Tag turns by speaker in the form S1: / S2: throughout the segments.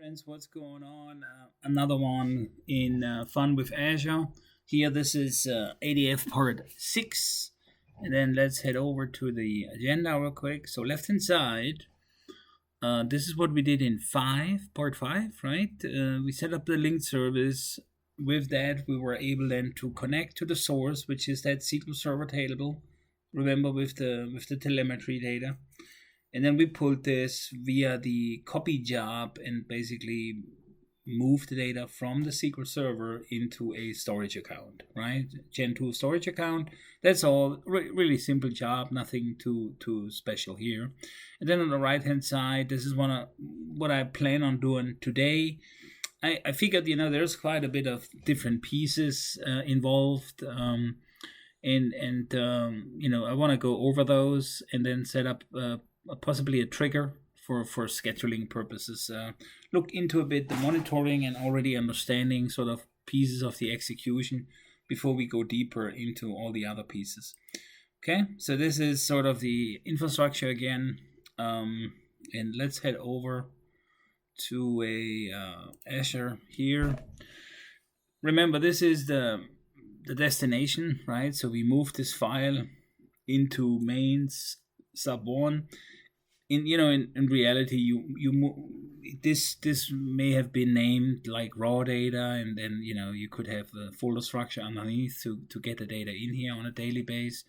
S1: Friends, what's going on? Another one in Fun with Azure. Here, this is ADF part 6. And then let's head over to the agenda real quick. So, left hand side, this is what we did in 5, part 5, right? We set up the linked service. With that, we were able then to connect to the source, which is that SQL Server table. Remember, with the telemetry data. And then we pulled this via the copy job and basically moved the data from the SQL Server into a storage account, right? Gen 2 storage account. That's all. Really simple job, nothing too special here. And then on the right hand side, this is what I plan on doing today. I figured, there's quite a bit of different pieces involved. I want to go over those and then set up possibly a trigger for scheduling purposes. Look into a bit the monitoring and already understanding sort of pieces of the execution before we go deeper into all the other pieces. Okay, so this is sort of the infrastructure again, and let's head over to Azure here. Remember, this is the destination, right? So we move this file into mains sub 1. In reality, this may have been named like raw data, and then you could have the folder structure underneath to get the data in here on a daily basis.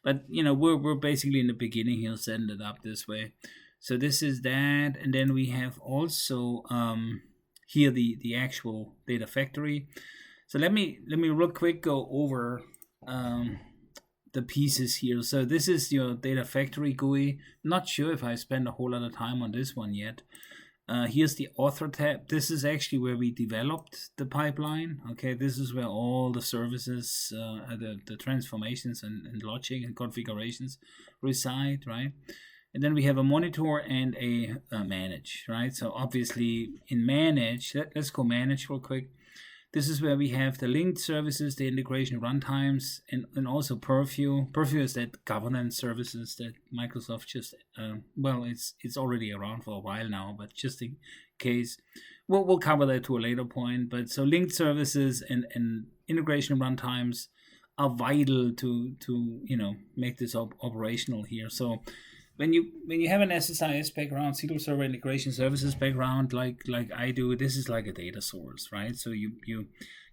S1: But we're basically in the beginning here, setting it up this way. So this is that, and then we have also here the actual data factory. So let me real quick go over the pieces here. So this is your data factory GUI. Not sure if I spend a whole lot of time on this one yet. Here's the author tab. This is actually where we developed the pipeline. Okay, this is where all the services, the transformations and logic and configurations reside, right? And then we have a monitor and a manage, right? So obviously in manage, let's go manage real quick. This is where we have the linked services, the integration runtimes, and also Purview. Purview is that governance services that Microsoft just, it's already around for a while now, but just in case, we'll cover that to a later point. But so linked services and integration runtimes are vital to make this operational here. So when you have an SSIS background, SQL Server Integration Services background, like I do, this is like a data source, right? So you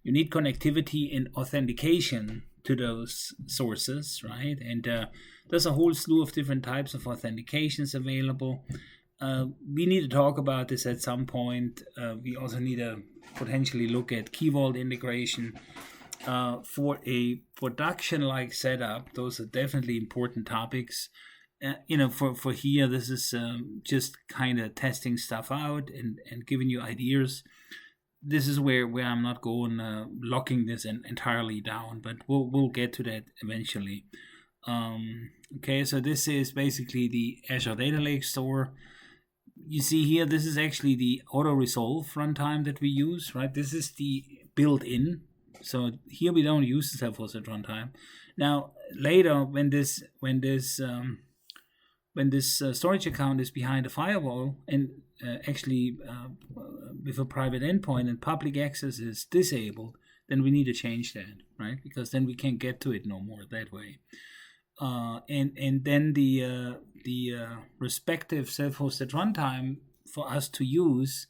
S1: need connectivity and authentication to those sources, right? And there's a whole slew of different types of authentications available. We need to talk about this at some point. We also need to potentially look at Key Vault integration. For a production-like setup, those are definitely important topics. For here, this is just kind of testing stuff out and giving you ideas. This is where I'm not going locking this entirely down, but we'll get to that eventually. Okay, so this is basically the Azure Data Lake Store. You see here, this is actually the auto-resolve runtime that we use, right? This is the built-in. So here we don't use the self-hosted runtime. Now later, when this storage account is behind a firewall and actually with a private endpoint and public access is disabled, then we need to change that, right? Because then we can't get to it no more that way. And then the respective self-hosted runtime for us to use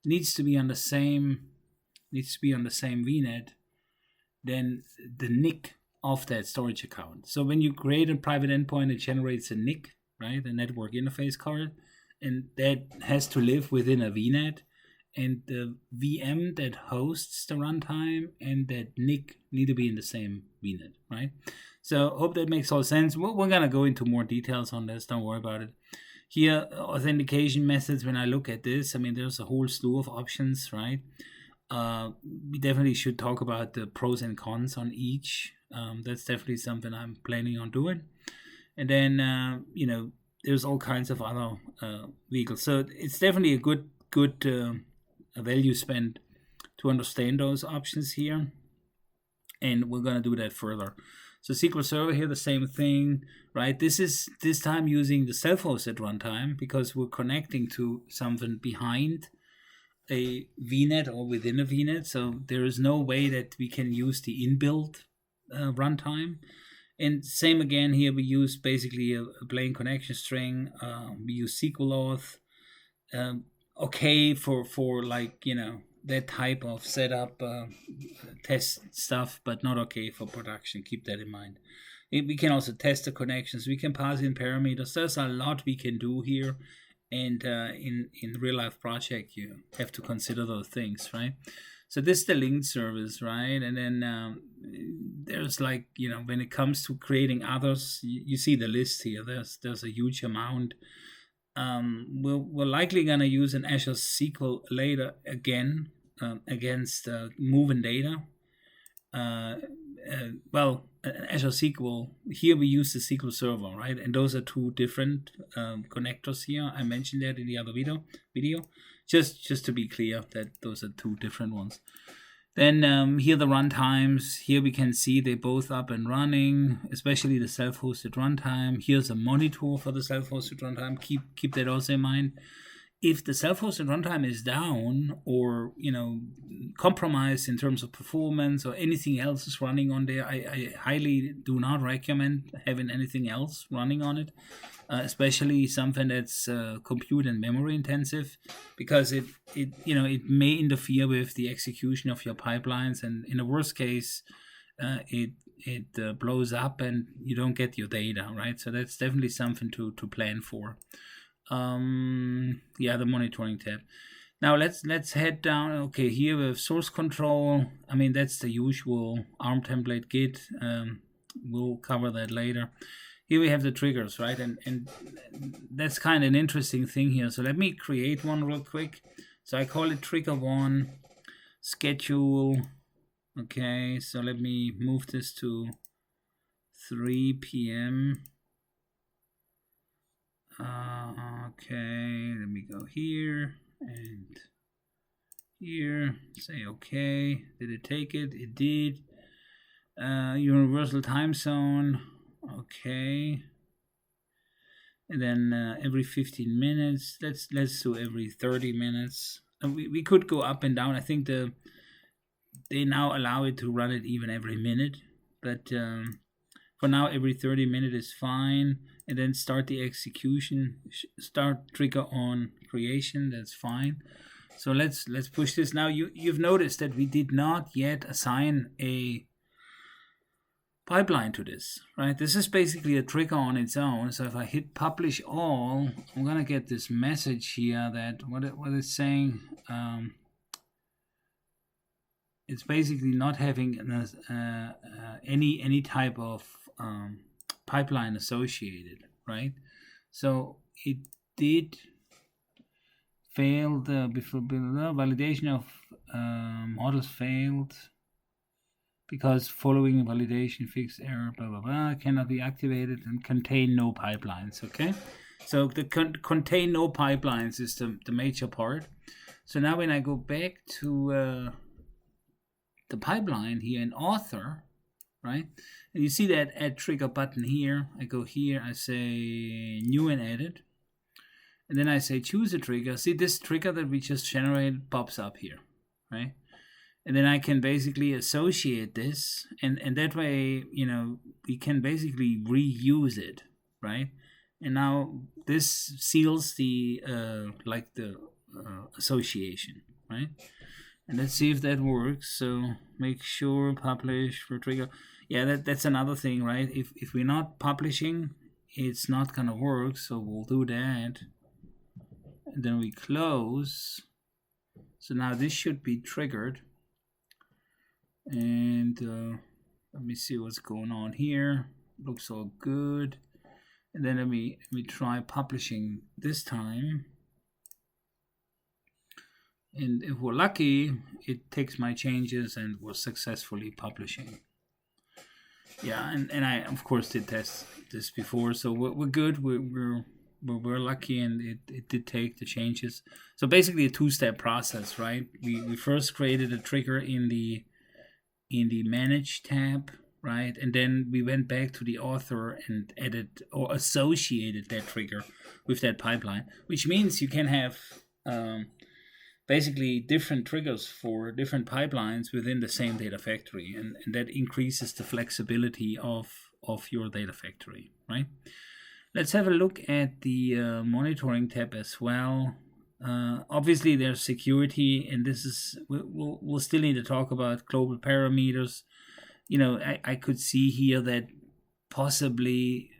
S1: needs to be on the same VNet than the NIC of that storage account. So when you create a private endpoint, it generates a NIC, right, the network interface card, and that has to live within a VNet, and the VM that hosts the runtime and that NIC need to be in the same VNet, right? So hope that makes all sense. We're gonna go into more details on this. Don't worry about it. Here, authentication methods. When I look at this, I mean, there's a whole slew of options, right? We definitely should talk about the pros and cons on each. That's definitely something I'm planning on doing. And then, there's all kinds of other vehicles. So it's definitely a good value spent to understand those options here. And we're going to do that further. So SQL Server here, the same thing, right? This is this time using the self-hosted runtime because we're connecting to something behind a VNet or within a VNet, so there is no way that we can use the inbuilt runtime. And same again here, we use basically a plain connection string. We use SQL auth. Okay for like, that type of setup test stuff, but not okay for production. Keep that in mind. We can also test the connections. We can pass in parameters. There's a lot we can do here, and in real life project you have to consider those things, right? So this is the link service, right? And then there's like, when it comes to creating others, you see the list here. There's a huge amount. We're likely gonna use an Azure SQL later again against moving data. Azure SQL, here we use the SQL Server, right? And those are two different connectors here. I mentioned that in the other video. Just to be clear that those are two different ones. Then here the runtimes. Here we can see they're both up and running, especially the self-hosted runtime. Here's a monitor for the self-hosted runtime. Keep that also in mind. If the self-hosted runtime is down or compromised in terms of performance or anything else is running on there, I highly do not recommend having anything else running on it, especially something that's compute and memory intensive, because it may interfere with the execution of your pipelines, and in the worst case, it blows up and you don't get your data, right? So that's definitely something to plan for. The monitoring tab. Now let's head down. Okay, here we have source control. I mean, that's the usual ARM template Git. We'll cover that later. Here we have the triggers, right? And that's kind of an interesting thing here. So let me create one real quick. So I call it trigger 1 schedule. Okay, so let me move this to 3 p.m. Okay, let me go here and here, say okay. Did it take it? It did. Universal time zone, okay. And then every 15 minutes. Let's do every 30 minutes. And we could go up and down. I think they now allow it to run it even every minute, but for now every 30 minutes is fine. And then start the execution, start trigger on creation, that's fine. So let's push this. Now you've noticed that we did not yet assign a pipeline to this, right? This is basically a trigger on its own. So if I hit publish all, I'm gonna get this message here that what it's saying. It's basically not having any type of pipeline associated, right? So it did fail before validation of models failed because following validation fixed error blah blah blah cannot be activated and contain no pipelines. Okay, so the contain no pipelines is the major part. So now when I go back to the pipeline here in author, right? And you see that add trigger button here. I go here, I say new and edit. And then I say choose a trigger. See, this trigger that we just generated pops up here, right? And then I can basically associate this, and that way, we can basically reuse it, right? And now this seals the association, right? And let's see if that works. So make sure publish for trigger. Yeah, that's another thing, right? If we're not publishing, it's not gonna work. So we'll do that. And then we close. So now this should be triggered. And let me see what's going on here. Looks all good. And then let me try publishing this time. And if we're lucky, it takes my changes and we're successfully publishing. Yeah, and I of course did test this before, so we're good. We're lucky, and it did take the changes. So basically a two-step process, right? We first created a trigger in the manage tab, right? And then we went back to the author and added or associated that trigger with that pipeline, which means you can have basically different triggers for different pipelines within the same data factory, and that increases the flexibility of your data factory, right? Let's have a look at the monitoring tab as well. Obviously, there's security, and this is we'll still need to talk about global parameters. I could see here that possibly,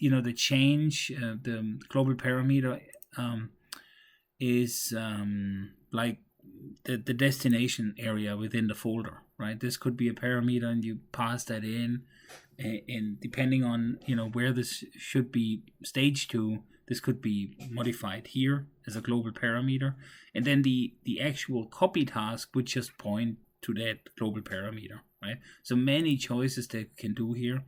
S1: the change, the global parameter is like the destination area within the folder, right? This could be a parameter, and you pass that in, and depending on where this should be staged to, this could be modified here as a global parameter, and then the actual copy task would just point to that global parameter, right? So many choices that you can do here.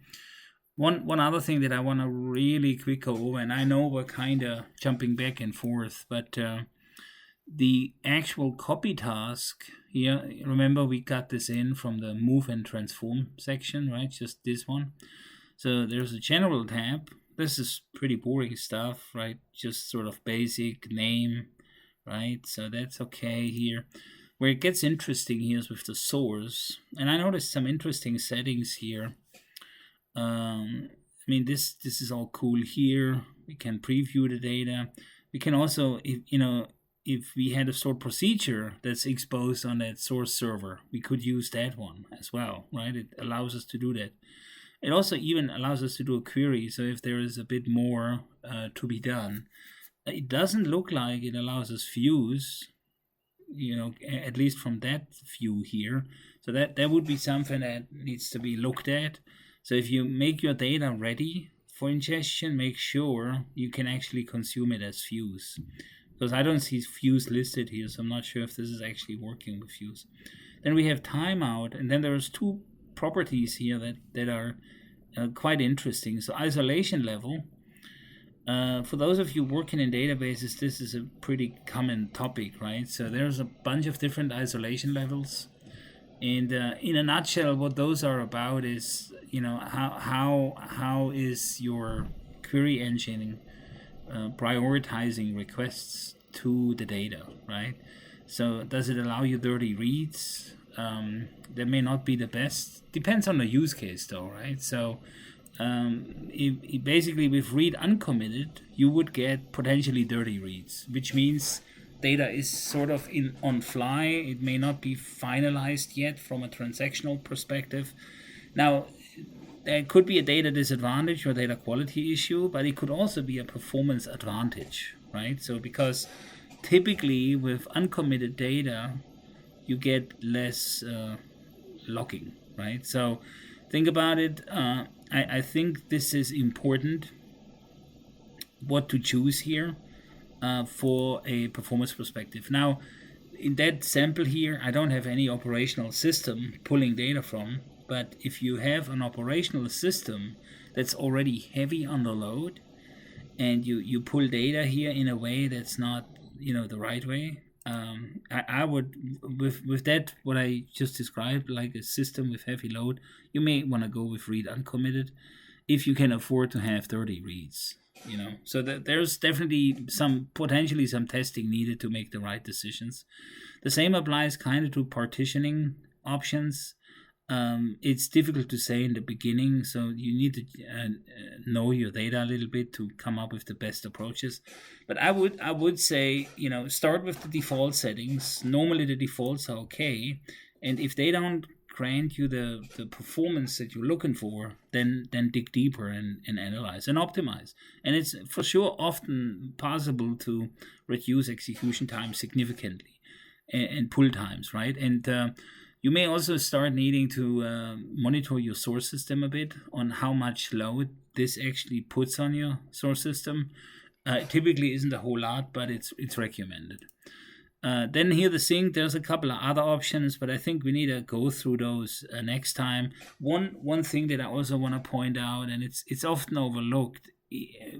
S1: One other thing that I want to really quick go over, and I know we're kind of jumping back and forth, but the actual copy task here, remember we got this in from the move and transform section, right? Just this one. So there's a general tab. This is pretty boring stuff, right? Just sort of basic name, right? So that's okay here. Where it gets interesting here is with the source. And I noticed some interesting settings here. This is all cool here. We can preview the data. We can also, if we had a stored procedure that's exposed on that source server, we could use that one as well, right? It allows us to do that. It also even allows us to do a query. So if there is a bit more to be done, it doesn't look like it allows us views, at least from that view here. So that would be something that needs to be looked at. So if you make your data ready for ingestion, make sure you can actually consume it as views. Because I don't see views listed here, so I'm not sure if this is actually working with views. Then we have timeout, and then there's two properties here that are quite interesting. So isolation level. For those of you working in databases, this is a pretty common topic, right? So there's a bunch of different isolation levels. And in a nutshell, what those are about is, how is your query engine prioritizing requests to the data, right? So does it allow you dirty reads? That may not be the best. Depends on the use case, though, right? So if basically with read uncommitted, you would get potentially dirty reads, which means data is sort of on fly. It may not be finalized yet from a transactional perspective. Now, there could be a data disadvantage or data quality issue, but it could also be a performance advantage, right? So because typically with uncommitted data, you get less logging, right? So think about it. I think this is important, what to choose here for a performance perspective. Now, in that sample here, I don't have any operational system pulling data from, but if you have an operational system that's already heavy on the load, and you pull data here in a way that's not the right way, I would with that what I just described, like a system with heavy load, you may want to go with read uncommitted if you can afford to have 30 reads. So there's definitely potentially some testing needed to make the right decisions. The same applies kind of to partitioning options. It's difficult to say in the beginning, so you need to know your data a little bit to come up with the best approaches. But I would say, start with the default settings. Normally the defaults are okay, and if they don't grant you the performance that you're looking for, then dig deeper and analyze and optimize. And it's for sure often possible to reduce execution time significantly and pull times, right? And you may also start needing to monitor your source system a bit on how much load this actually puts on your source system. Typically isn't a whole lot, but it's recommended. Then here the sync, there's a couple of other options, but I think we need to go through those next time. One thing that I also want to point out, and it's often overlooked,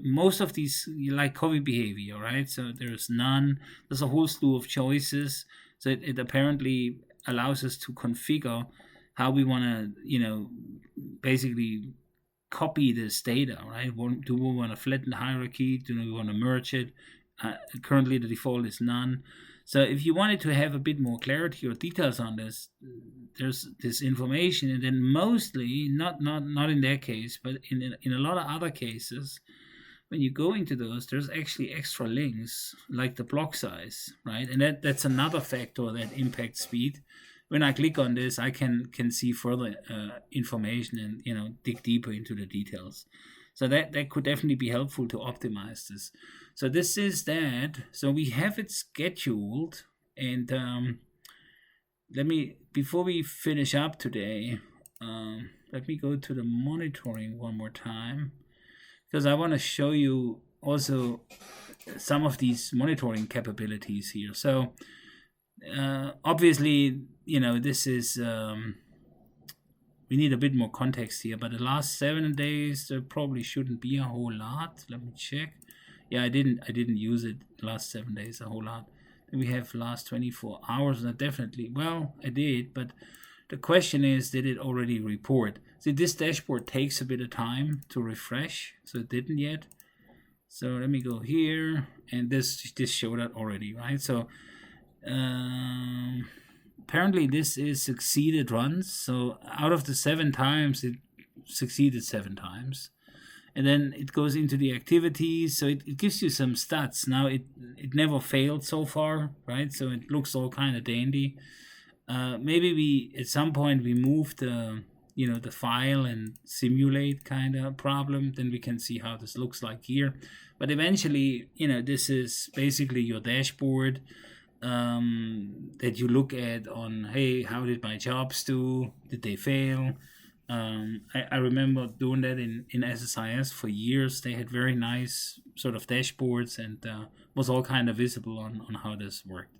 S1: most of these, like copy behavior, right? So there's none. There's a whole slew of choices. So it apparently allows us to configure how we want to, basically copy this data, right? Do we want to flatten the hierarchy? Do we want to merge it? Currently, the default is none. So if you wanted to have a bit more clarity or details on this, there's this information, and then mostly not in that case, but in a lot of other cases, when you go into those, there's actually extra links like the block size, right? And that's another factor that impacts speed. When I click on this, I can see further information and dig deeper into the details. So that could definitely be helpful to optimize this. So this is that. So we have it scheduled, and before we finish up today, let me go to the monitoring one more time, because I want to show you also some of these monitoring capabilities here. So obviously, this is we need a bit more context here, but the last 7 days there probably shouldn't be a whole lot. Let me check. Yeah, I didn't use it the last 7 days a whole lot. Then we have last 24 hours, and definitely, well, I did, but the question is, did it already report? See, this dashboard takes a bit of time to refresh, so it didn't yet. So let me go here, and this showed that already, right? So apparently this is succeeded runs. So out of the 7 times, it succeeded 7 times. And then it goes into the activities, so it gives you some stats. Now it never failed so far, right? So it looks all kind of dandy. Maybe at some point we move the file and simulate kind of problem, then we can see how this looks like here. But eventually, this is basically your dashboard that you look at on, hey, how did my jobs do? Did they fail? I remember doing that in SSIS for years. They had very nice sort of dashboards, and was all kind of visible on how this worked.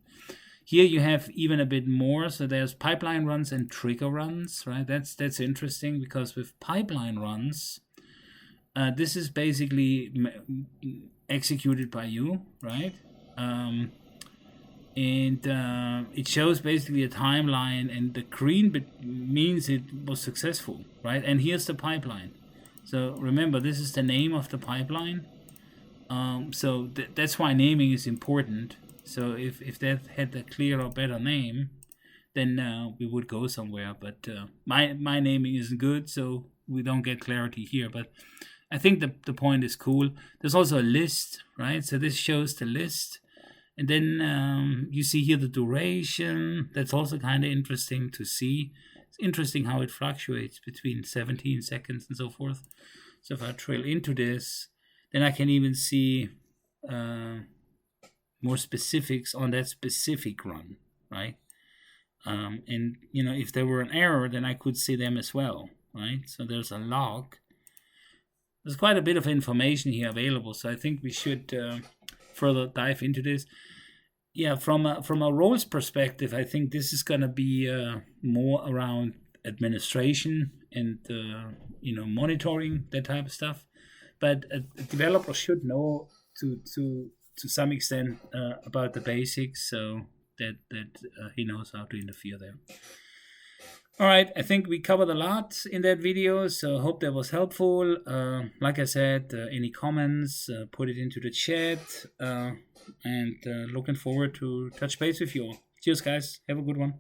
S1: Here you have even a bit more. So there's pipeline runs and trigger runs, right? That's interesting, because with pipeline runs, this is basically executed by you, right? And it shows basically a timeline, and the green bit means it was successful, right? And here's the pipeline. So remember, this is the name of the pipeline. So that's why naming is important. So if that had a clearer or better name, then we would go somewhere. But my naming isn't good, so we don't get clarity here. But I think the point is cool. There's also a list, right? So this shows the list. And then you see here the duration. That's also kind of interesting to see. It's interesting how it fluctuates between 17 seconds and so forth. So if I drill into this, then I can even see more specifics on that specific run, right? And if there were an error, then I could see them as well, right? So there's a log. There's quite a bit of information here available, so I think we should further dive into this. Yeah, from a roles perspective, I think this is going to be more around administration and monitoring, that type of stuff. But a developer should know to some extent about the basics, so that he knows how to interfere there. All right, I think we covered a lot in that video, so I hope that was helpful. Like I said, any comments, put it into the chat, and looking forward to touch base with you all. Cheers, guys. Have a good one.